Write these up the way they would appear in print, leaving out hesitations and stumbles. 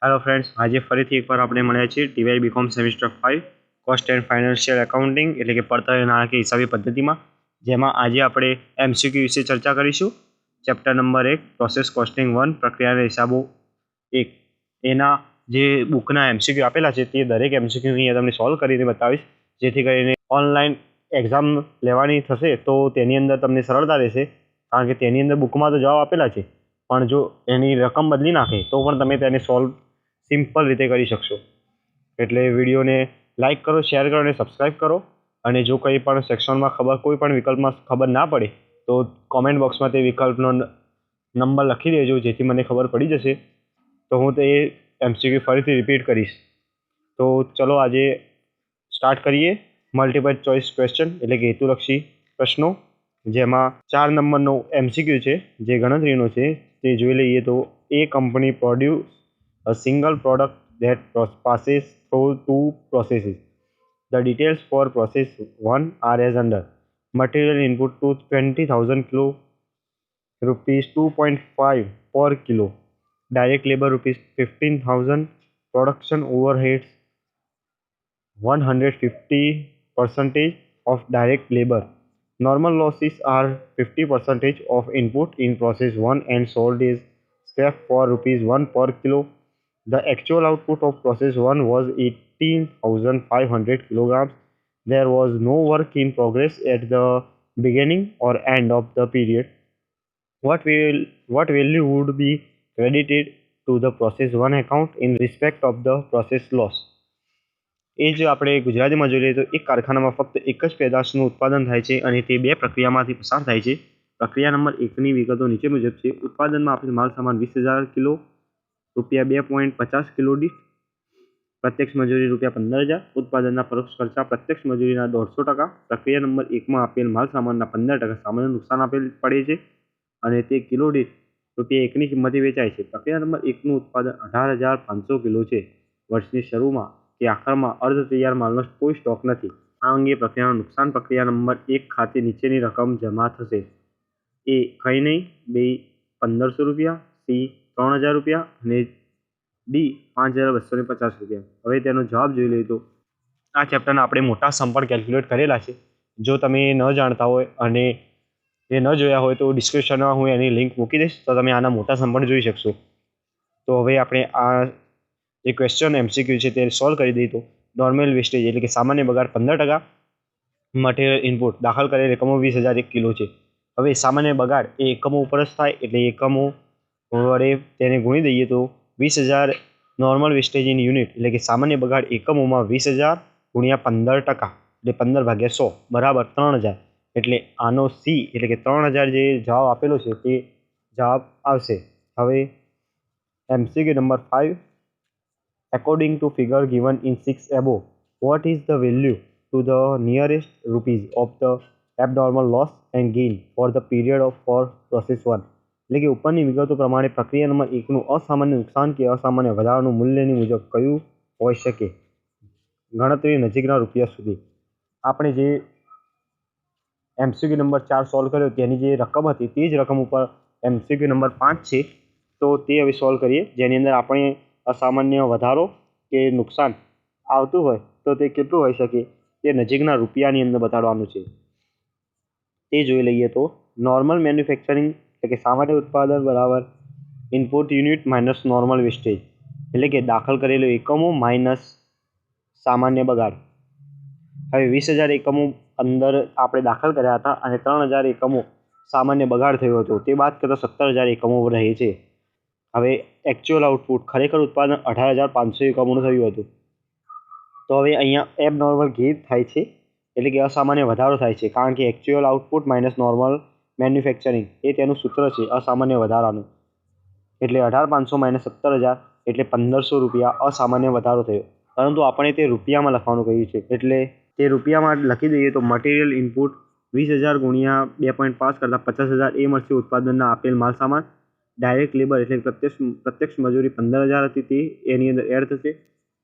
Hello friends, आज फरीथी एक बार આપણે મળ્યા છીએ TY BCom semester 5 cost and financial accounting એટલે કે પડતર નાણાકીય હિસાબી પદ્ધતિમાં, જેમાં આજે આપણે એમસીક્યુ વિશે ચર્ચા કરીશું. ચેપ્ટર નંબર 1 પ્રોસેસ કોસ્ટિંગ 1 પ્રક્રિયાના હિસાબો 1 એના જે બુકના એમસીક્યુ આપેલા છે તે દરેક એમસીક્યુ અહીંયા તમને સોલ્વ કરીને બતાવીશ, જેથી કરીને ઓનલાઈન એક્ઝામ લેવાની થશે તો તેની અંદર તમને સરળતા રહેશે. કારણ કે તેની અંદર બુકમાં તો જવાબ આપેલા છે, પણ જો એની રકમ બદલી નાખે તો પણ તમે તેને સોલ્વ સિમ્પલ રીતે કરી શકશો. એટલે વિડીયોને લાઇક કરો, શેર કરો અને સબસ્ક્રાઈબ કરો. અને જો કંઈ પણ સેક્શનમાં કોઈ પણ વિકલ્પમાં ખબર ના પડે તો કોમેન્ટ બોક્સમાં તે વિકલ્પનો નંબર લખી દેજો, જેથી મને ખબર પડી જશે તો હું તે એમસીક્યુ ફરીથી રિપીટ કરીશ. તો ચલો આજે સ્ટાર્ટ કરીએ. મલ્ટિપલ ચોઇસ ક્વેશ્ચન એટલે કે હેતુલક્ષી પ્રશ્નો, જેમાં 4 નંબરનો એમસીક્યુ છે જે ગણતરીનો છે તે જોઈ લઈએ. તો એ company produce a single product that passes through two processes. The details for process 1 are as under. Material input to 20,000 kilo, rupees 2.5 per kilo. Direct labor rupees 15,000. Production overheads 150% of direct labor. Normal losses are 50% of input in process 1 and sold is scrap for rupees 1 per kilo. The actual output of process 1 was 18,500 kilograms. There was no work in progress at the beginning or end of the period. What value would be credited to the process 1 account in respect of the process loss? એ જ આપણે ગુજરાતીમાં જોઈએ તો એક કારખાનામાં ફક્ત એક જ પેદાશનું ઉત્પાદન થાય છે અને તે બે પ્રક્રિયામાંથી પસાર થાય છે. પ્રક્રિયા નંબર 1ની વિગતો નીચે મુજબ છે. ઉત્પાદનમાં આપેલ માલ સામાન 20,000 કિલો, રૂપિયા 2.50 કિલો દીઠ. પ્રત્યક્ષ મજૂરી રૂપિયા 15,000. ઉત્પાદનના પરોક્ષ ખર્ચા પ્રત્યક્ષ મજૂરીના 150%. પ્રક્રિયા નંબર 1માં આપેલ માલ સામાનના 15% સામાન્ય નુકસાન આપેલ પડે છે અને તે કિલો દીઠ રૂપિયા 1ની કિંમતે વેચાય છે. પ્રક્રિયા નંબર 1નું ઉત્પાદન 18,500 કિલો છે. વર્ષની શરૂમાં કે આખરમાં અર્ધ તૈયાર માલનો કોઈ સ્ટોક નથી. આ અંગે પ્રક્રિયાનું નુકસાન પ્રક્રિયા નંબર 1 ખાતે નીચેની રકમ જમા થશે. એ કંઈ નહીં, બી 1,500 રૂપિયા, સી 3,000 રૂપિયા અને ડી 5,250 રૂપિયા. હવે તેનો જવાબ જોઈ લઈએ તો આ ચેપ્ટરના આપણે મોટા સમ પણ કેલ્ક્યુલેટ કરેલા છે. જો તમે ન જાણતા હોય અને એ ન જોયા હોય તો ડિસ્ક્રિપ્શનમાં હું એની લિંક મૂકી દઈશ, તો તમે આના મોટા સમ પણ જોઈ શકશો. તો હવે આપણે આ જે ક્વેશ્ચન એમસીક્યુ છે તે સોલ્વ કરી દઈએ. તો નોર્મલ વેસ્ટેજ એટલે કે સામાન્ય બગાડ 15%. મટીરિયલ ઇનપુટ દાખલ કરેલ એકમો 20,001 કિલો છે. હવે સામાન્ય બગાડ એ એકમો ઉપર જ થાય એટલે એકમો વડે તેને ગુણી દઈએ તો 20,000 નોર્મલ વેસ્ટેજ ઇન યુનિટ એટલે કે સામાન્ય બગાડ એકમોમાં 20,000 ગુણ્યા 15% એટલે 15/100 બરાબર 3,000. એટલે આનો સી એટલે કે 3,000 જે જવાબ આપેલો છે તે જવાબ આવશે. હવે MCQ number 5, according to figure given in 6 above, what is the value to the nearest rupees of the abnormal loss and gain for the period of for process 1? એટલે કે ઉપરની વિગતો પ્રમાણે પ્રક્રિયા નંબર 1નું અસામાન્ય નુકસાન કે અસામાન્ય વધારાનું મૂલ્યની મુજબ કયું હોઈ શકે? ગણતરી નજીકના રૂપિયા સુધી. આપણે જે એમસીક્યુ નંબર 4 સોલ્વ કર્યો તેની જે રકમ હતી તે જ રકમ ઉપર એમસીક્યુ નંબર 5 છે, તો તે હવે સોલ્વ કરીએ, જેની અંદર આપણે અસામાન્ય વધારો કે નુકસાન આવતું હોય તો તે કેટલું હોઈ શકે તે નજીકના રૂપિયાની અંદર બતાડવાનું છે. તે જોઈ લઈએ. તો નોર્મલ મેન્યુફેક્ચરિંગ એટલે કે સામાન્ય ઉત્પાદન બરાબર input unit minus normal wastage એટલે કે દાખલ કરેલો એકમો માઇનસ સામાન્ય બગાડ. હવે 20,000 એકમો અંદર આપણે દાખલ કર્યા હતા અને 3,000 એકમો સામાન્ય બગાડ થયો હતો, તે બાદ કરતાં 17,000 એકમો રહે છે. હવે એકચ્યુઅલ આઉટપુટ ખરેખર ઉત્પાદન 18,500 એકમોનું થયું હતું. તો હવે અહીંયા એબનોર્મલ ગેઇન થાય છે એટલે કે અસામાન્ય વધારો થાય છે, કારણ કે actual output minus normal manufacturing એ તેનું સૂત્ર છે અસામાન્ય વધારાનું. એટલે 18,500 માઇનસ 17,000 એટલે 1,500 રૂપિયા અસામાન્ય વધારો થયો. પરંતુ આપણે તે રૂપિયામાં લખવાનું કહ્યું છે એટલે તે રૂપિયામાં લખી દઈએ તો મટીરિયલ ઇનપુટ 20,000 ગુણ્યા 2.5 કરતાં 50,000 એ મળશે ઉત્પાદનના આપેલ માલ સામાન. ડાયરેક્ટ લેબર એટલે પ્રત્યક્ષ મજૂરી 15,000 હતી તે એની અંદર એડ થશે,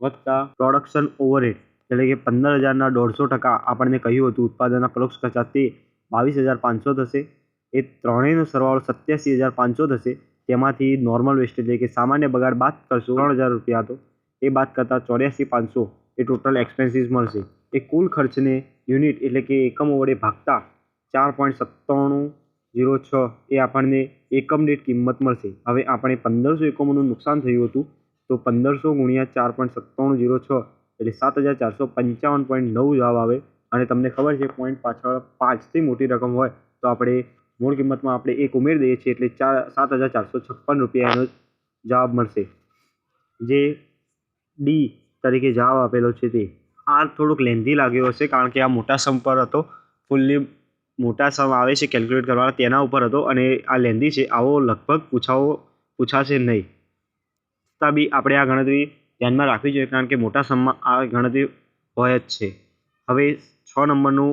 વત્તા પ્રોડક્શન ઓવરહેડ એટલે કે 15,000ના 150% આપણને કહ્યું હતું ઉત્પાદનના પરોક્ષ ખર્ચા તે 22,500 થશે. એ ત્રણેયનો સરવાળો 87,500 થશે. તેમાંથી નોર્મલ વેસ્ટેજ એટલે કે સામાન્ય બગાડ બાદ કરશો 3000 રૂપિયા હતો એ બાદ કરતાં 84,500 એ ટોટલ એક્સપેન્સીસ મળશે. એ કુલ ખર્ચને યુનિટ એટલે કે એકમો વડે ભાગતા 4.9706 એ આપણને એકમ દીઠ કિંમત મળશે. હવે આપણે 1500 એકમોનું નુકસાન થયું હતું તો 1500 ગુણ્યા 4.9706 એટલે 7,455.9 જવાબ આવે. અને તમને ખબર છે પોઈન્ટ પાછળ 5થી મોટી રકમ હોય તો આપણે મૂળ કિંમતમાં આપણે એક ઉમેરી દઈએ છીએ એટલે 7,456 રૂપિયા એનો જવાબ મળશે, જે ડી તરીકે જવાબ આપેલો છે તે. આ થોડુંક લેન્ધી લાગ્યો હશે કારણ કે આ મોટા સમ પર હતો, ફૂલ્લી મોટા સમ આવે છે કેલ્ક્યુલેટ કરવાના તેના ઉપર હતો અને આ લેન્ધી છે. આવો લગભગ પૂછાશે નહીં, છતાં બી આપણે આ ગણતરી ધ્યાનમાં રાખવી જોઈએ કારણ કે મોટા સમમાં આ ગણતરી હોય જ છે. હવે 6 નંબરનું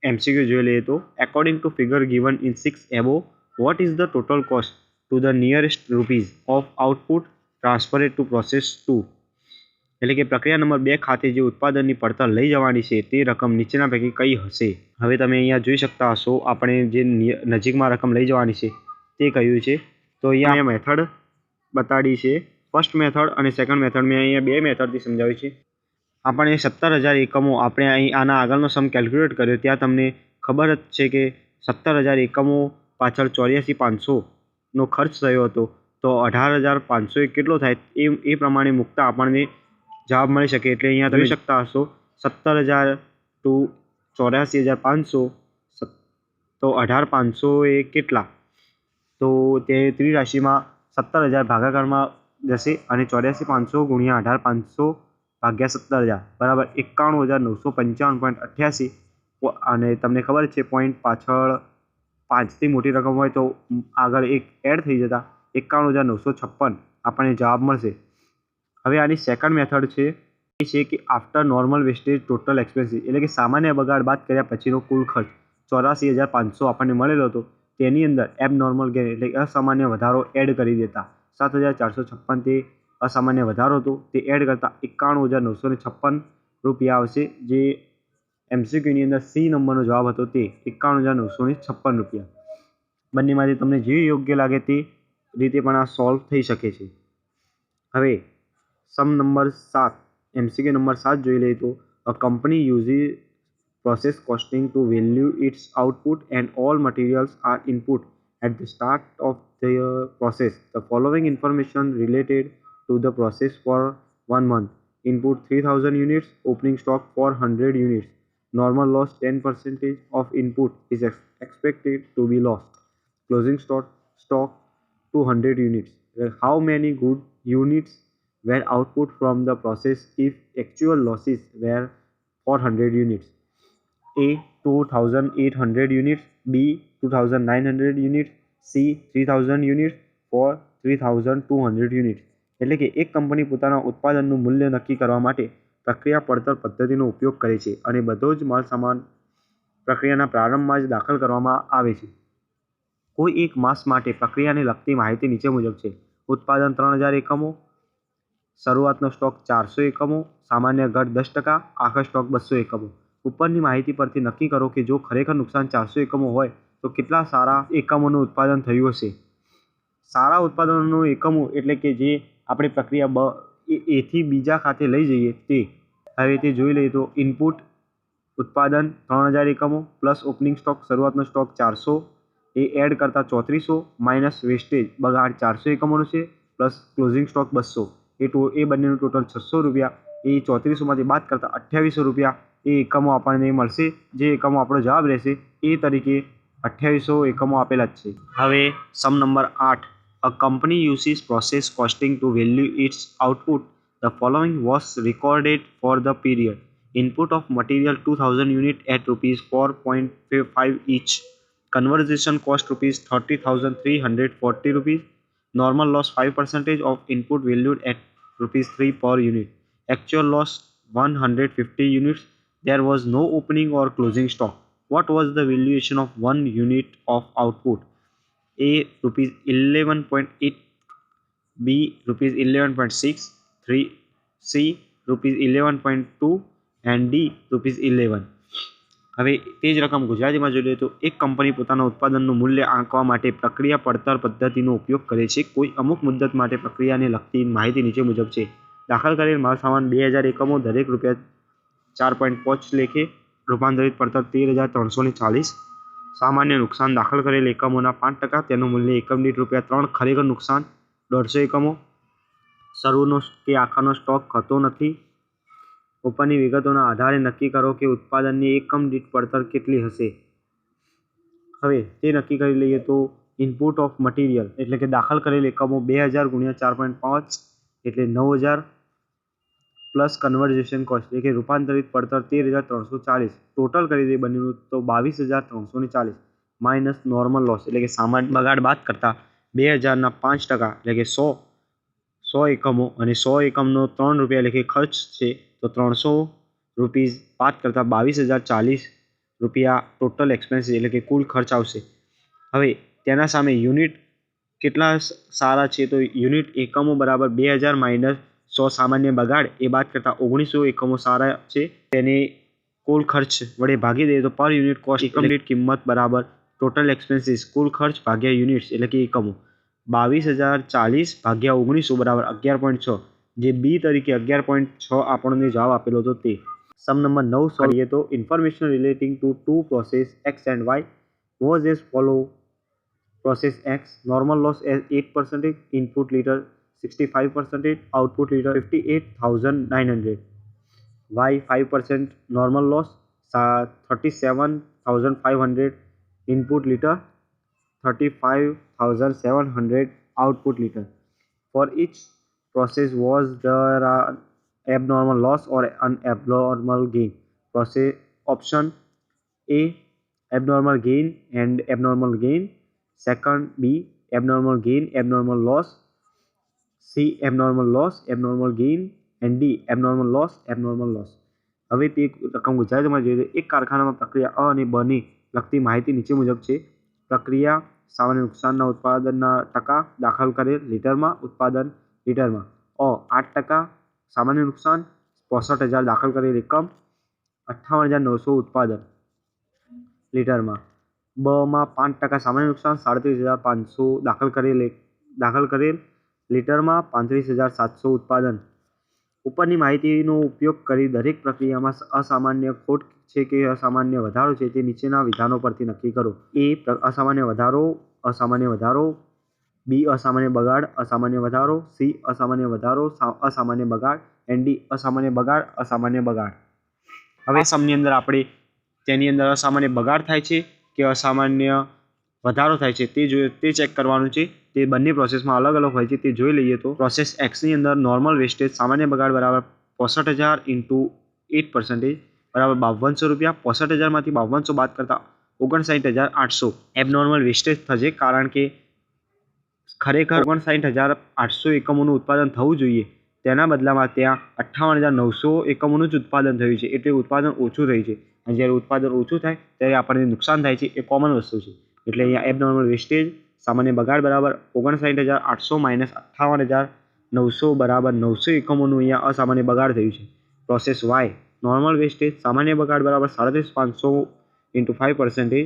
MCQ જોઈ લઈએ તો according to figure given in 6 above what is the total cost to the nearest rupees of output transferred to process 2. એટલે કે પ્રક્રિયા નંબર 2 ખાતે જે ઉત્પાદનની પડતર લઈ જવાની છે તે રકમ નીચેના પૈકી કઈ હશે? હવે તમે અહીંયા જોઈ શકતા હશો આપણે જે નજીકમાં રકમ લઈ જવાની છે તે કહ્યું છે. તો અહીંયા મેથડ બતાડી છે, ફર્સ્ટ મેથડ અને સેકન્ડ મેથડ. મેં અહીંયા 2 મેથડથી સમજાવ્યું છે. આપણે 17,000 એકમો આપણે અહીં આના આગળનો સમ કેલ્ક્યુલેટ કર્યો ત્યાં તમને ખબર જ છે કે 17,000 એકમો પાછળ 84,500નો ખર્ચ થયો હતો તો 18,500 કેટલો થાય એ પ્રમાણે મૂકતા આપણને જવાબ મળી શકે. એટલે અહીંયા તમે જોઈ શકતા હશો 17,000 ટુ 84,500 તો 18,500 એ કેટલા? તો તે ત્રિરાશિમાં 17,000 ભાગાકારમાં જશે અને 84,500 ગુણ્યા 18,500 ભાગ્યા 17,000 બરાબર 91,955.88. અને તમને ખબર છે પોઈન્ટ પાછળ 5થી મોટી રકમ હોય તો આગળ એક એડ થઈ જતા 91,956 આપણને જવાબ મળશે. હવે આની સેકન્ડ મેથડ છે એ છે કે after normal wastage total expenses એટલે કે સામાન્ય બગાડ બાદ કર્યા પછીનો કુલ ખર્ચ 84,500 આપણને મળેલો હતો તેની અંદર એબનોર્મલ ગેઇન એટલે અસામાન્ય વધારો એડ કરી દેતા 7,456 તે અસામાન્ય વધારો હતો તે એડ કરતાં 91,956 રૂપિયા આવશે, જે MCQની અંદર સી નંબરનો જવાબ હતો તે 91,956 રૂપિયા. બંનેમાંથી તમને જે યોગ્ય લાગે તે રીતે પણ આ સોલ્વ થઈ શકે છે. હવે સમ નંબર 7 MCQ નંબર 7 જોઈ લઈએ તો a company uses process costing to value its output and all materials are input at the start of the process. The following information related to the process for 1 month. Input 3,000 units, opening stock 400 units. Normal loss 10% of input is expected to be lost. Closing stock 200 units. How many good units were output from the process if actual losses were 400 units? A 2,800 units, B 2,900 units, C 3,000 units, or 3,200 units. એટલે કે એક company પોતાના ઉત્પાદનનું મૂલ્ય નક્કી કરવા માટે પ્રક્રિયા પડતર પદ્ધતિનો ઉપયોગ કરે છે અને બધો જ માલ સામાન પ્રક્રિયાના પ્રારંભમાં જ દાખલ કરવામાં આવે છે. કોઈ એક માસ માટે પ્રક્રિયાને લગતી માહિતી નીચે મુજબ છે. ઉત્પાદન 3,000 એકમો, શરૂઆતનો સ્ટોક 400 એકમો, સામાન્ય ઘટ 10%, આખો સ્ટોક 200 એકમો. ઉપરની માહિતી પરથી નક્કી કરો કે જો ખરેખર નુકસાન 400 એકમો હોય તો કેટલા સારા એકમોનું ઉત્પાદન થયું હશે. સારા ઉત્પાદનોનું એકમો એટલે કે જે આપણે પ્રક્રિયા એથી બીજા ખાતે લઈ જઈએ તે. હવે તે જોઈ લઈએ તો ઇનપુટ ઉત્પાદન 3,000 એકમો પ્લસ ઓપનિંગ સ્ટોક શરૂઆતનો સ્ટોક 400 એ એડ કરતાં 3400 માઇનસ વેસ્ટેજ બગાડ 400 એકમોનું છે પ્લસ ક્લોઝિંગ સ્ટોક 200 એ બંનેનું ટોટલ 600 રૂપિયા. એ 3400માંથી બાદ કરતાં 2800 રૂપિયા એ એકમો આપણને મળશે, જે એકમો આપણો જવાબ રહેશે એ તરીકે 2800 એકમો આપેલા જ છે. હવે sum number 8 a company uses process costing to value its output. The following was recorded for the period. Input of material 2,000 unit at rupees 4.5 each. Conversion cost rupees 30,340 rupees. Normal loss 5% of input valued at rupees 3 per unit. Actual loss 150 units. There was no opening or closing stock. What was the valuation of 1 unit of output? A rupees 11.8, B rupees 11.6, 3 C rupees 11.2 and D rupees 11. હવે તે જ રકમ ગુજરાતીમાં જોઈએ તો એક company પોતાના ઉત્પાદનનું મૂલ્ય આંકવા માટે પ્રક્રિયા પડતર પદ્ધતિનો ઉપયોગ કરે છે. કોઈ અમુક મુદ્દત માટે પ્રક્રિયાને લગતી માહિતી નીચે મુજબ છે. દાખલ કરેલ માલસામાન 2000 એકમો, દરેક ₹4.5 લેખે રૂપાંતરિત પડતર 13,340. સામાન્ય નુકસાન દાખલ કરેલ એકમોના 5%, તેનું મૂલ્ય એકમ દીઠ ₹3. ખરેખર નુકસાન 150 એકમો. શરૂનો કે આખરનો સ્ટોક થતો નથી. ઉપરની વિગતોના આધારે નક્કી કરો કે ઉત્પાદનની એકમ દીઠ પડતર કેટલી હશે. હવે તે નક્કી કરી લઈએ તો ઇનપુટ ઓફ મટીરિયલ એટલે કે દાખલ કરેલ એકમો 2000 × 4.5 એટલે 9000 પ્લસ કન્વર્ઝેશન કોસ્ટ એટલે કે રૂપાંતરિત પડતર 13,340. ટોટલ કરી દે બન્યું તો 22,340 માઇનસ નોર્મલ લોસ એટલે કે સામાન્ય બગાડ બાદ કરતા 2000ના 5% એટલે કે 100 એકમો અને 100 એકમનો ₹3 લેખે ખર્ચ છે તો ₹300 બાદ કરતા 22,040 ટોટલ એક્સપેન્સિસ એટલે કે કુલ ખર્ચ આવશે. હવે તેના સામે યુનિટ કેટલા સારા છે તો યુનિટ એકમો બરાબર 2000 માઇનસ 100 સામાન્ય બગાડ એ બાદ કરતા 1900 એકમો સારા છે. તેને કુલ ખર્ચ વડે ભાગી દઈએ તો પર યુનિટ કોસ્ટ એકમ દીઠ કિંમત બરાબર ટોટલ એક્સપેન્સિસ કુલ ખર્ચ ભાગ્યા યુનિટ્સ એટલે કે એકમો 22,040 ભાગ્યા 1900 બરાબર 11.6. જે બી તરીકે 11.6 આપણને જવાબ આપેલો હતો તે. સમ નંબર 9 સોલ્વ કરીએ તો information relating to two process X and Y was as follow. Process X, normal loss as 8%, input liter 65%, output liter 58,900. Y 5% normal loss 37,500, input liter 35,700, output liter. For each process was there an abnormal loss or an abnormal gain. Process option A, abnormal gain and abnormal gain. Second, B, abnormal gain, abnormal loss. C, abnormal loss, abnormal gain. And D, abnormal loss, abnormal loss. હવે તે રકમ ગુજરાતીમાં જોઈએ તો એક કારખાનામાં પ્રક્રિયા અ અને બ ની લગતી માહિતી નીચે મુજબ છે. પ્રક્રિયા સામાન્ય નુકસાનના ઉત્પાદનના ટકા દાખલ કરેલ લીટરમાં, ઉત્પાદન લીટરમાં. અ 8%, સામાન્ય નુકસાન 65,000 દાખલ કરેલ એકમ, 58,900 ઉત્પાદન લીટરમાં. બ માં 5% સામાન્ય નુકસાન 37,500 દાખલ કરેલ લીટરમાં, 35,700 ઉત્પાદન. ઉપરની માહિતીનો ઉપયોગ કરી દરેક પ્રક્રિયામાં અસામાન્ય ખોટ છે કે અસામાન્ય વધારો છે તે નીચેના વિધાનો પરથી નક્કી કરો. એ અસામાન્ય વધારો, બી અસામાન્ય બગાડ, અસામાન્ય વધારો, સી અસામાન્ય વધારો, અસામાન્ય બગાડ, એન્ડ ડી અસામાન્ય બગાડ. હવે સમની અંદર આપણે તેની અંદર અસામાન્ય બગાડ થાય છે કે અસામાન્ય વધારો થાય છે તે ચેક કરવાનું છે. તે બંને પ્રોસેસમાં અલગ અલગ હોય છે તે જોઈ લઈએ તો પ્રોસેસ એક્સની અંદર નોર્મલ વેસ્ટેજ સામાન્ય બગાડ બરાબર 65,000 × 8% બરાબર ₹5200. 65,000માંથી 5200 બાદ કરતા 59,800 એબનોર્મલ વેસ્ટેજ થશે કારણ કે ખરેખર 59,800 એકમોનું ઉત્પાદન થવું જોઈએ તેના બદલામાં ત્યાં 58,900 એકમોનું જ ઉત્પાદન થયું છે એટલે ઉત્પાદન ઓછું થયું છે. અને જ્યારે ઉત્પાદન ઓછું થાય ત્યારે આપણને નુકસાન થાય છે એ કોમન વસ્તુ છે. એટલે અહીંયા એબનોર્મલ વેસ્ટેજ સામાન્ય બગાડ બરાબર 59,800 માઇનસ 58,900 બરાબર 900 એકમોનું અહીંયા અસામાન્ય બગાડ થયું છે. પ્રોસેસ વાય નોર્મલ વેસ્ટેજ સામાન્ય બગાડ બરાબર 37,500 × 5%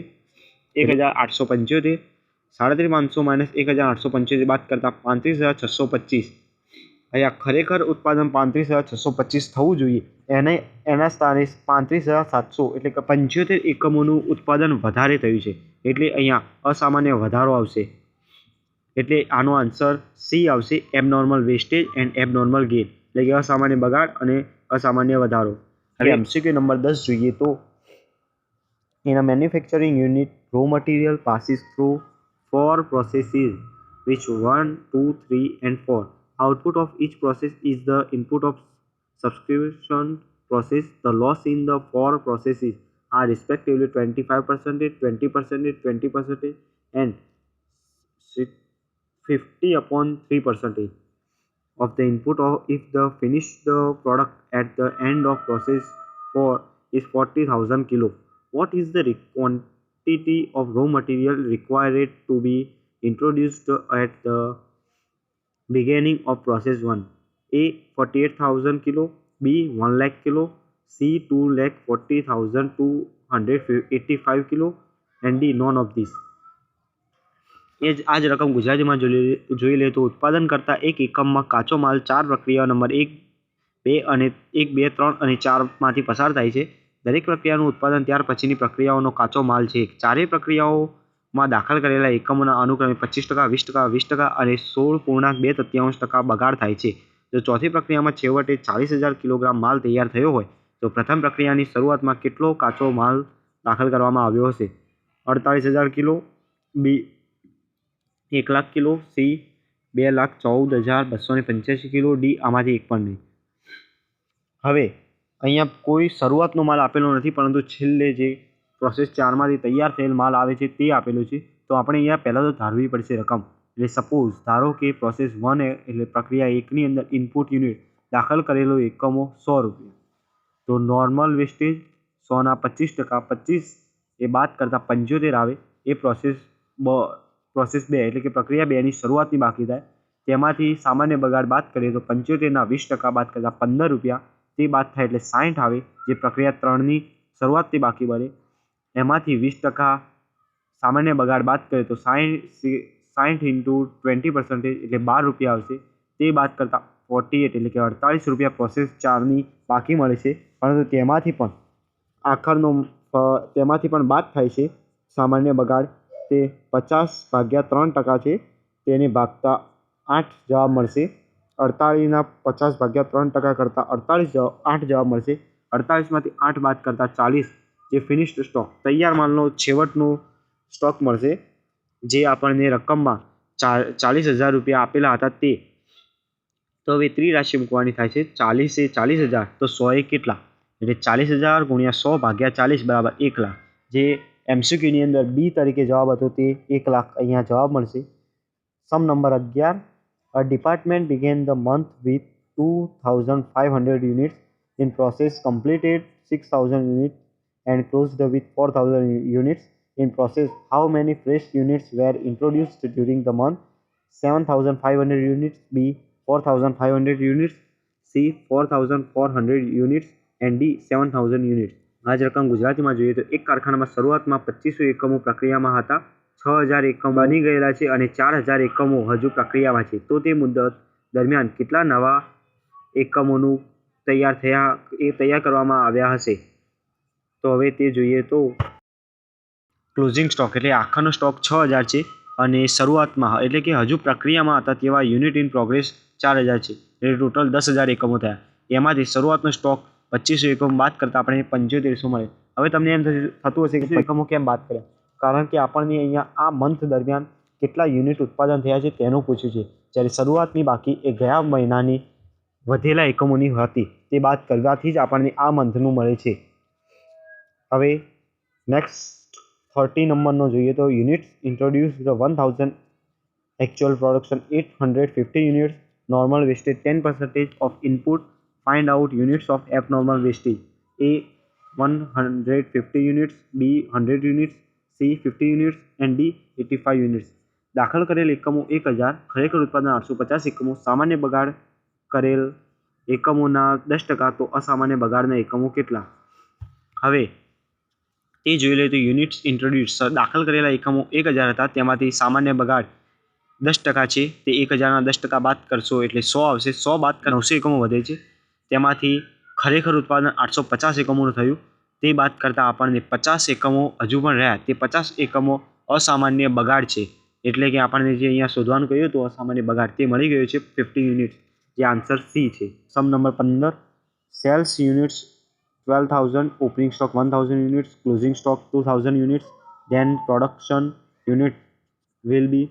1,875. 37,500 માઇનસ 1,875 બાદ કરતા 35,625. અહીંયા ખરેખર ઉત્પાદન 35,625 થવું જોઈએ એના સ્થાને 35,700 એટલે કે 75 એકમોનું ઉત્પાદન વધારે થયું છે એટલે અહીંયા અસામાન્ય વધારો આવશે. એટલે આનો આન્સર સી આવશે, abnormal wastage and abnormal gain એટલે કે અસામાન્ય બગાડ અને અસામાન્ય વધારો. હવે એમસીક્યુ નંબર 10 જોઈએ તો in a manufacturing unit raw material passes through 4 processes which 1, 2, 3 and 4. Output of each process is the input of substitution process. The loss in the 4 processes are respectively 25%, 20%, 20% and 50/3% of the input if the finished product at the end of process 4 is 40,000 kilo. What is the quantity of raw material required to be introduced at the beginning of process 1? A 48,000 kilo, B 1 lakh kilo, C 2,40,000 to 185 kilo and D none of these. એ જ આ જ રકમ ગુજરાતીમાં જોઈ લે તો ઉત્પાદન કરતા એક એકમમાં કાચો માલ 4 પ્રક્રિયા નંબર 1, 2 અને 1, 2, 3 અને 4 માંથી પસાર થાય છે. દરેક પ્રક્રિયાનું ઉત્પાદન ત્યાર પછીની પ્રક્રિયાઓનો કાચો માલ છે. ચારેય પ્રક્રિયાઓમાં દાખલ કરેલા એકમોના અનુક્રમે 25%, 20%, 20% અને 16.2% બગાડ થાય છે. જો ચોથી પ્રક્રિયામાં છેવટે 40,000 કિલોગ્રામ માલ તૈયાર થયો હોય તો પ્રથમ પ્રક્રિયાની શરૂઆતમાં કેટલો કાચો માલ દાખલ કરવામાં આવ્યો હશે? 48,000 કિલો, બી 1,00,000 કિલો, સી 2,14,285 કિલો, ડી આમાંથી એક પણ નહીં. હવે અહીંયા કોઈ શરૂઆતનો માલ આપેલો નથી, પરંતુ છેલ્લે જે પ્રોસેસ 4માંથી તૈયાર થયેલ માલ આવે છે તે આપેલું છે. તો આપણે અહીંયા પહેલાં તો ધારવી પડશે રકમ. એટલે સપોઝ ધારો કે પ્રોસેસ 1 એટલે પ્રક્રિયા 1ની અંદર ઇનપુટ યુનિટ દાખલ કરેલો એકમો 100 રૂપિયા. તો નોર્મલ વેસ્ટેજ 100ના 25%, 25 એ બાદ કરતાં 75 આવે. એ પ્રોસેસ 2 એટલે કે પ્રક્રિયા 2ની શરૂઆતની બાકી થાય. તેમાંથી સામાન્ય બગાડ બાદ કરીએ તો 75ના 20% બાદ કરતાં 15 રૂપિયા. તે બાદ થાય એટલે 60 આવે, જે પ્રક્રિયા 3ની શરૂઆતથી બાકી બને. એમાંથી 20% સામાન્ય બગાડ બાદ કરીએ તો 60 into 20% એટલે 12 રૂપિયા આવશે. તે બાદ કરતાં 48 એટલે કે 48 રૂપિયા પ્રોસેસ 4ની બાકી મળે છે. પરંતુ તેમાંથી પણ બાદ થાય છે સામાન્ય બગાડ, તે 50/3% છે. તેને ભાગતા 8 જવાબ મળશે. 48ના 50/3% કરતાં 8 જવાબ મળશે. 48માંથી 8 બાદ કરતાં 40 જે ફિનિશ્ડ સ્ટોક તૈયાર માલનો છેવટનો સ્ટોક મળશે, જે આપણને રકમમાં 40,000 રૂપિયા આપેલા હતા તે. તો હવે ત્રિરાશિ મૂકવાની થાય છે. 40 એ 40,000 તો 100 એ કેટલા? એટલે 40,000 ગુણ્યા 100/40 બરાબર 1,00,000. જે MCQની અંદર બી તરીકે જવાબ હતો તે 1,00,000 અહીંયા જવાબ મળશે. Sum number 11. A department began the month with 2,500 units. In process completed 6,000 units and closed with 4,000 units. In process, how many fresh units were introduced during the month? 7,500 units, B 4,500 units, C 4,400 units and D 7,000 units. આ જ રકમ ગુજરાતીમાં જોઈએ તો એક કારખાનામાં શરૂઆતમાં 2500 એકમો પ્રક્રિયામાં હતા, 6,000 એકમ બની ગયેલા છે અને 4,000 એકમો હજુ પ્રક્રિયામાં છે. તો તે મુદત દરમિયાન કેટલા નવા એકમોનું તૈયાર કરવામાં આવ્યા હશે? તો હવે તે જોઈએ તો ક્લોઝિંગ સ્ટોક એટલે આખાનો સ્ટોક 6,000 છે અને શરૂઆતમાં એટલે કે હજુ પ્રક્રિયામાં હતા તેવા યુનિટ ઇન પ્રોગ્રેસ 4,000 છે. એટલે ટોટલ 10,000 એકમો થયા. એમાંથી શરૂઆતનો સ્ટોક 2500 એકમો બાદ કરતાં આપણે 7500 મળે. હવે તમને એમ થતું હશે કે એકમો કેમ બાદ કર્યા? કારણ કે આપણને અહીંયા આ મંથ દરમિયાન કેટલા યુનિટ ઉત્પાદન થયા છે તેનું પૂછ્યું છે. જ્યારે શરૂઆતની બાકી એ ગયા મહિનાની વધેલા એકમોની હતી, તે બાદ કરવાથી જ આપણને આ મંથનું મળે છે. હવે નેક્સ્ટ 30 નંબરનો જોઈએ તો units introduce 1,000, actual production 850 units, normal wastage 10% of input. Find out units of abnormal wastage. A 150 units, B 100 units, C 50 units and D 85 units. દાખલ કરેલ એકમો 1,000, ખરેખર ઉત્પાદન 850 એકમો, સામાન્ય બગાડ કરેલ એકમોના 10%, તો અસામાન્ય બગાડના એકમો કેટલા? હવે તે જોઈ લે તો યુનિટ્સ ઇન્ટ્રોડ્યુસ દાખલ કરેલા એકમો 1,000 હતા, તેમાંથી સામાન્ય બગાડ 10% છે. તે 1,000ના 10% બાદ કરશો એટલે 100 આવશે. 100 બાદ 900 એકમો વધે છે. તેમાંથી ખરેખર ઉત્પાદન 850 એકમોનું થયું. તે બાદ કરતાં આપણને 50 એકમો હજુ પણ રહ્યા. તે 50 એકમો અસામાન્ય બગાડ છે. એટલે કે આપણને જે અહીંયા શોધવાનું કહ્યું હતું અસામાન્ય બગાડ, તે મળી ગયું છે 50 યુનિટ્સ, જે આન્સર સી છે. Sum number 15. Sales units 12,000, opening stock 1,000 units, closing stock 2,000 units, then production unit will be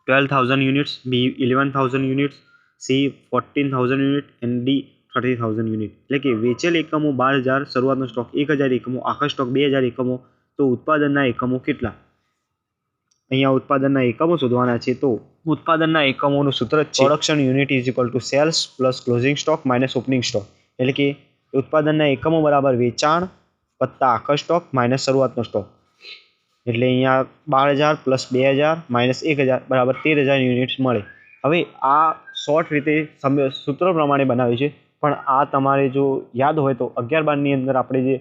12,000 units, B 11,000 units, C 14,000 units and D 30,000 units. એટલે કે વેચેલ એકમો 12,000, શરૂઆતનો સ્ટોક 1,000 એકમો, આખો સ્ટોક 2,000 એકમો, તો ઉત્પાદનના એકમો કેટલા? અહીંયા ઉત્પાદનના એકમો શોધવાના છે. તો ઉત્પાદનના એકમોનું સૂત્ર છે production unit is equal to sales plus closing stock minus opening stock. એટલે કે ઉત્પાદનના એકમો બરાબર વેચાણ વત્તા આખો સ્ટોક માઇનસ શરૂઆતનો સ્ટોક. એટલે અહીંયા 12,000 પ્લસ 2,000 માઇનસ 1,000 બરાબર 13,000 યુનિટ્સ મળે. હવે આ શોર્ટ રીતે સૂત્ર પ્રમાણે બનાવ્યું છે, પણ આ તમારે જો યાદ હોય તો 11-12ની અંદર આપણે જે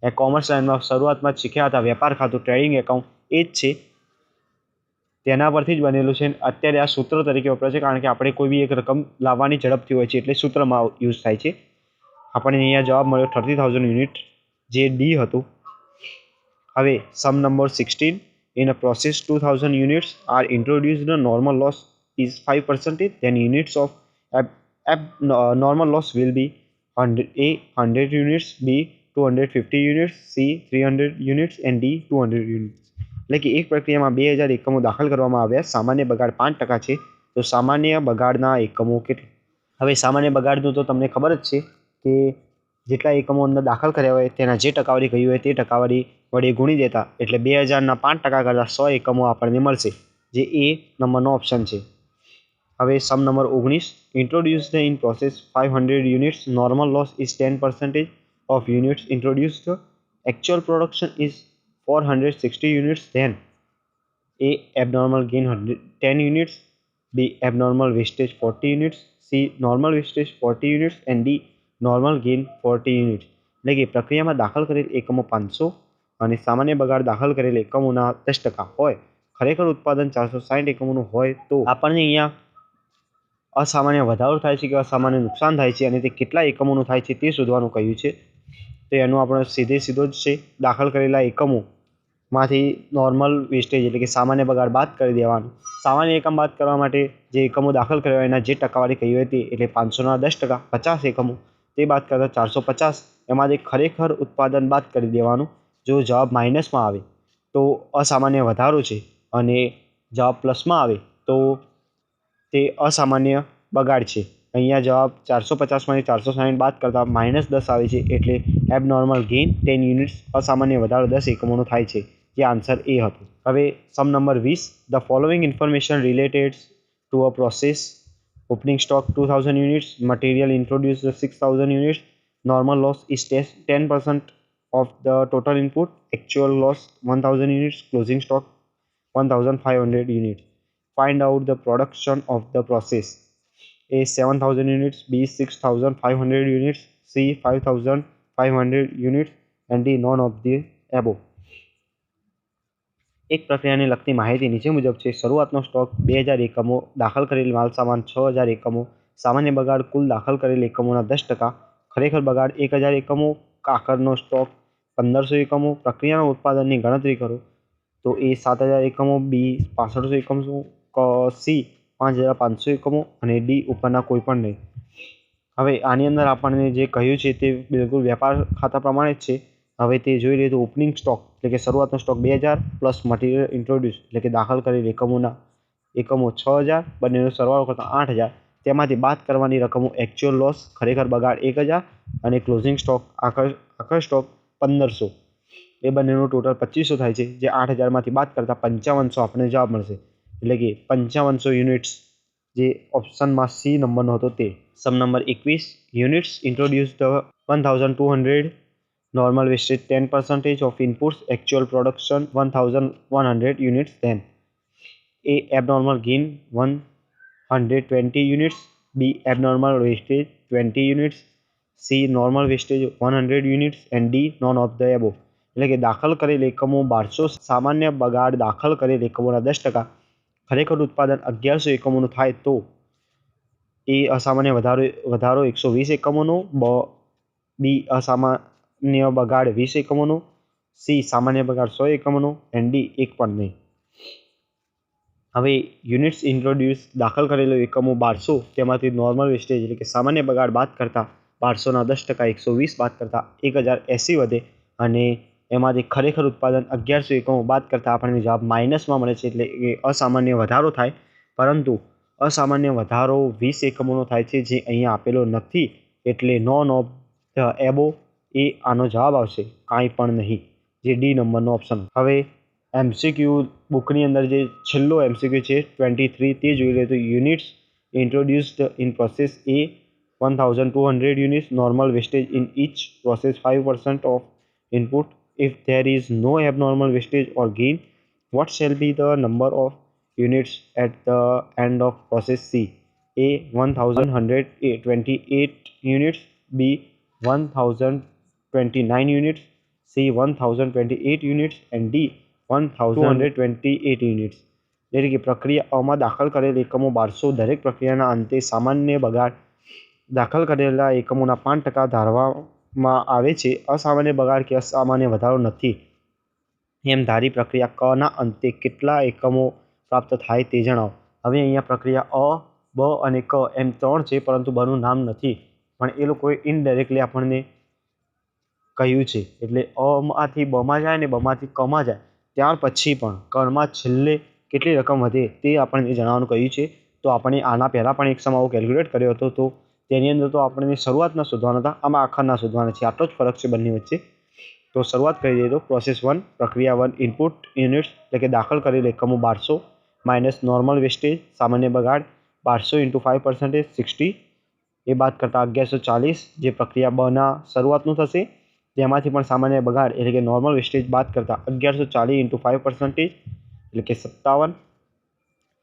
એ કોમર્સ લાઇનમાં શરૂઆતમાં જ શીખ્યા હતા વેપાર ખાતું ટ્રેડિંગ એકાઉન્ટ એ જ છે, તેના પરથી જ બનેલું છે. અત્યારે આ સૂત્ર તરીકે વપરાય છે કારણ કે આપણે કોઈ બી એક રકમ લાવવાની ઝડપથી હોય છે એટલે સૂત્રમાં યુઝ થાય છે. આપણને અહીંયા જવાબ મળ્યો 30,000 યુનિટ, જે ડી હતું. હવે sum number 16, in a process 2000 units are introduced, the normal loss is 5%, then units of normal loss will be 100, a 100 units, b 250 units, c 300 units and d 200 units. એટલે કે એક પ્રક્રિયામાં 2000 એકમો દાખલ કરવામાં આવ્યા. સામાન્ય બગાડ 5% છે, તો સામાન્ય બગાડના એકમો કેટલા? હવે સામાન્ય બગાડનું તો તમને ખબર જ છે કે જેટલા એકમો અંદર દાખલ કર્યા હોય તેના જે ટકાવારી કહી હોય તે ટકાવારી વડે ગુણી દેતા, એટલે 2000ના 5% કરતાં 100 એકમો આપણને મળશે, જે એ નંબરનો ઓપ્શન છે. હવે sum number 19, introduced in process 500 units, normal loss is 10% of units introduced, actual production is 460 units, then a abnormal gain 10 units, b abnormal wastage 40 units, c normal wastage 40 units and d normal gain 40 units. એટલે કે પ્રક્રિયામાં દાખલ કરેલ એકમો 500 અને સામાન્ય બગાડ દાખલ કરેલ એકમોના 10% હોય. ખરેખર ઉત્પાદન 460 એકમોનું હોય તો આપણને અહીંયા અસામાન્ય વધારો થાય છે કે અસામાન્ય નુકસાન થાય છે અને તે કેટલા એકમોનું થાય છે તે શોધવાનું કહ્યું છે. તો એનું આપણે સીધો જ છે, દાખલ કરેલા એકમોમાંથી નોર્મલ વેસ્ટેજ એટલે કે સામાન્ય બગાડ બાદ કરી દેવાનું. સામાન્ય એકમ બાદ કરવા માટે જે એકમો દાખલ કર્યા એના જે ટકાવારી કહી હોય તે, એટલે 500ના 10%, 50 એકમો, તે બાદ કરતાં 450, એમાંથી ખરેખર ઉત્પાદન બાદ કરી દેવાનું. જો જવાબ માઇનસમાં આવે તો અસામાન્ય વધારો છે અને જવાબ પ્લસમાં આવે તો તે અસામાન્ય બગાડ છે. અહીંયા જવાબ 450માંથી 460 બાદ કરતાં -10 આવે છે, એટલે એબનોર્મલ ગેઇન 10 યુનિટ્સ, અસામાન્ય વધારો 10 એકમોનો થાય છે, જે આન્સર એ હતું. હવે sum number 20, the following information related to a process: opening stock 2000 units, material introduced 6000 units, normal loss is 10% of the total input, actual loss 1000 units, closing stock 1500 units. Find out the production of the process: a 7000 units, b 6500 units, c 5500 units and d none of the above. એક પ્રક્રિયાને લગતી માહિતી નીચે મુજબ છે. શરૂઆતનો stock 2000 એકમો, દાખલ કરેલ માલસામાન 6000 એકમો, સામાન્ય બગાડ કુલ દાખલ કરેલ એકમોના 10%, ખરેખર બગાડ 1000 એકમો, આખરનો સ્ટોક 1500 એકમો. પ્રક્રિયાના ઉત્પાદનની ગણતરી કરો. તો એ 7000 એકમો, બી 6500 એકમો, સી 5500 એકમો અને ડી ઉપરના કોઈ પણ નહીં. હવે આની અંદર આપણને જે કહ્યું છે તે બિલકુલ વેપાર ખાતા પ્રમાણે જ છે. હવે તે જોઈ લઈએ તો ઓપનિંગ સ્ટોક એટલે કે શરૂઆતનો સ્ટોક 2000 પ્લસ મટીરિયલ ઇન્ટ્રોડ્યુસ એટલે કે દાખલ કરેલ એકમો 6000, બંનેનો સરવાળો કરતાં 8000, તેમાંથી બાદ કરવાની રકમો એકચ્યુઅલ લોસ ખરેખર બગાડ 1000 અને ક્લોઝિંગ સ્ટોક આખર સ્ટોક 1500, એ બંનેનું ટોટલ 2500 થાય છે, જે 8000માંથી બાદ કરતાં 5500 આપણને જવાબ મળશે. એટલે કે 5500 યુનિટ્સ, જે ઓપ્શનમાં સી નંબરનો હતો તે. Sum number 21, units introduced 1200, normal wastage 10% of inputs, actual production 1100 units, then a abnormal gain 120 units, b abnormal wastage 20 units, c normal wastage 100 units and d none of the above. એટલે કે દાખલ કરેલ એકમો 1200, સામાન્ય બગાડ દાખલ કરેલ એકમોના 10%, ખરેખર ઉત્પાદન 1100 એકમોનું થાય તો એ અસામાન્ય વધારો 120 એકમોનો, બી અસામાન્ય બગાડ 20 એકમોનો, સી સામાન્ય બગાડ 100 એકમોનો એન્ડ ડી એક પણ નહીં. હવે યુનિટ્સ ઇન્ટ્રોડ્યુસ દાખલ કરેલો એકમો 1200, તેમાંથી નોર્મલ વેસ્ટેજ એટલે કે સામાન્ય બગાડ બાદ કરતાં 1200ના 10%, 120 બાદ કરતાં 1080 વધે અને એમાંથી ખરેખર ઉત્પાદન 1100 એકમો બાદ કરતાં આપણને જવાબ માઇનસમાં મળે છે, એટલે કે અસામાન્ય વધારો થાય. પરંતુ અસામાન્ય વધારો 20 એકમોનો થાય છે, જે અહીંયા આપેલો નથી, એટલે નોન ઓફ ધ એબો એ આનો જવાબ આવશે, કાંઈ પણ નહીં, જે ડી નંબરનો ઓપ્શન. હવે એમસીક્યુ બુકની અંદર જે છેલ્લો એમસીક્યુ છે 23, તે જોઈ લે તો units introduced in process A 1200 units, normal wastage in each process 5% of input. If there is no abnormal wastage or gain, what shall be the number of units at the end of process C? A 1128 units, B 1029 units, C 1028 units and D 1228 units. એટલે કે પ્રક્રિયા અમાં દાખલ કરેલ એકમો 1200 દરેક પ્રક્રિયાના અંતે સામાન્ય બગાડ દાખલ કરેલા એકમોના 5% ધારવામાં આવે છે. અસામાન્ય બગાડ કે અસામાન્ય વધારો નથી એમ ધારી પ્રક્રિયા કના અંતે કેટલા એકમો પ્રાપ્ત થાય તે જણાવો. હવે અહીંયા પ્રક્રિયા અ, બ અને ક એમ 3 છે, પરંતુ બનું નામ નથી, પણ એ લોકોએ ઇનડાયરેક્ટલી આપણને કહ્યું છે. એટલે અમાંથી બમાં જાય ને બમાંથી કમાં જાય ત્યાર પછી પણ કમાં છેલ્લે કેટલી રકમ વધે તે આપણને જણાવવાનું કહ્યું છે. તો આપણે આના પહેલાં પણ એક સમ આવો કેલ્ક્યુલેટ કર્યો હતો, તો તેની અંદર તો આપણને શરૂઆતના શોધવાના હતા, આમાં આખરના શોધવાના છે. આટલો જ ફરક છે બંને વચ્ચે. તો શરૂઆત કરી દઈએ તો પ્રોસેસ 1 પ્રક્રિયા 1 ઇનપુટ યુનિટ્સ એટલે કે દાખલ કરેલ એકમો 1200 માઇનસ નોર્મલ વેસ્ટેજ સામાન્ય બગાડ 1200 × 5% 60 એ બાદ કરતાં 1140 જે પ્રક્રિયા બના શરૂઆતનું થશે. તેમાંથી પણ સામાન્ય બગાડ એટલે કે નોર્મલ વેસ્ટેજ બાદ કરતાં 1140 × 5% એટલે કે 57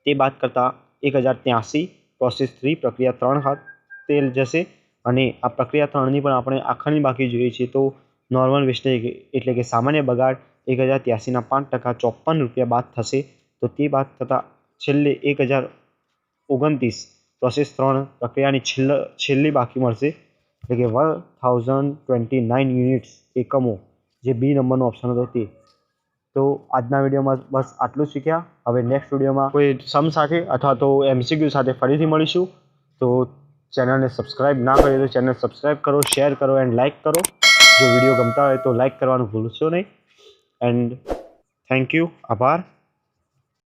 તે બાદ કરતાં 1083 પ્રોસેસ 3 પ્રક્રિયા 3 ખાતે જશે. અને આ પ્રક્રિયા 3ની પણ આપણે આખાની બાકી જોઈએ છીએ. તો નોર્મલ વેસ્ટેજ એટલે કે સામાન્ય બગાડ 1083ના 5% ₹54 બાદ થશે. તો તે બાદ થતાં છેલ્લે 1029 પ્રોસેસ 3 પ્રક્રિયાની છેલ્લી બાકી મળશે એટલે કે 1029 યુનિટ્સ એકમો જે બી નંબરનો ઓપ્શન હતો તે. તો આજના વિડીયોમાં બસ આટલું જ શીખ્યા. હવે નેક્સ્ટ વિડીયોમાં કોઈ સમ સાથે અથવા તો MCQ સાથે ફરીથી મળીશું. તો ચેનલને સબસ્ક્રાઈબ ના કરી તો ચેનલ સબસ્ક્રાઈબ કરો, શેર કરો એન્ડ લાઇક કરો. જો વિડીયો ગમતા હોય તો લાઇક કરવાનું ભૂલશો નહીં. And thank you. આભાર.